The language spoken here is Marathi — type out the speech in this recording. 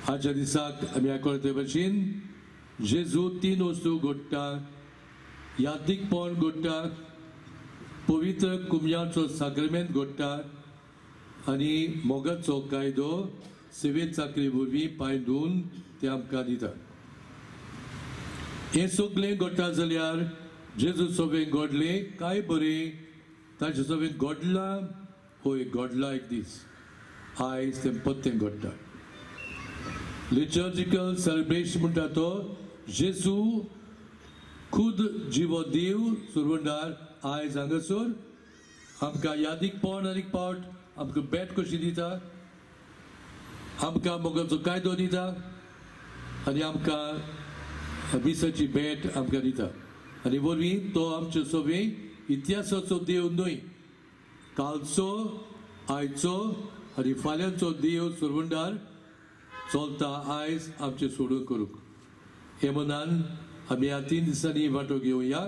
आजच्या दिसाक आमी आयकला ते भाशेन जेजू 3 वस्तू घडटा, यादीकपण घडटा, पवित्र कुमयाचो साक्रामेंत घडटा आनी मोगाचो कायदो सेवेत चाकरी वरवीं पांयदून ते आमकां दिता. हें सगळें घडटा जाल्यार जेजू सगळें घडलें काय बरें, ताचें सगळें घडलां, होय घडला एक दीस. आयज तें पत्तें घडटा. लिटर्जिकल सेलिब्रेशन म्हणटा तो जेजू खुद जिवो देव सुरवंडार आयज हांगासर आमकां यादीकपण आनीक पावट आमकां भेट कशी दिता, आमकां मोगाचो कायदो दिता आनी आमकां दिसाची भेट आमकां दिता. आनी वरवीं तो आमचे सगळें इतिहासाचो देव न्हय, कालचो, आयचो आनी फाल्यांचो देव सुरवंडार चलता आयज आमचे सोडून करूंक. हे मनान आमी ह्या 3 दिसांनी वांटो घेवया.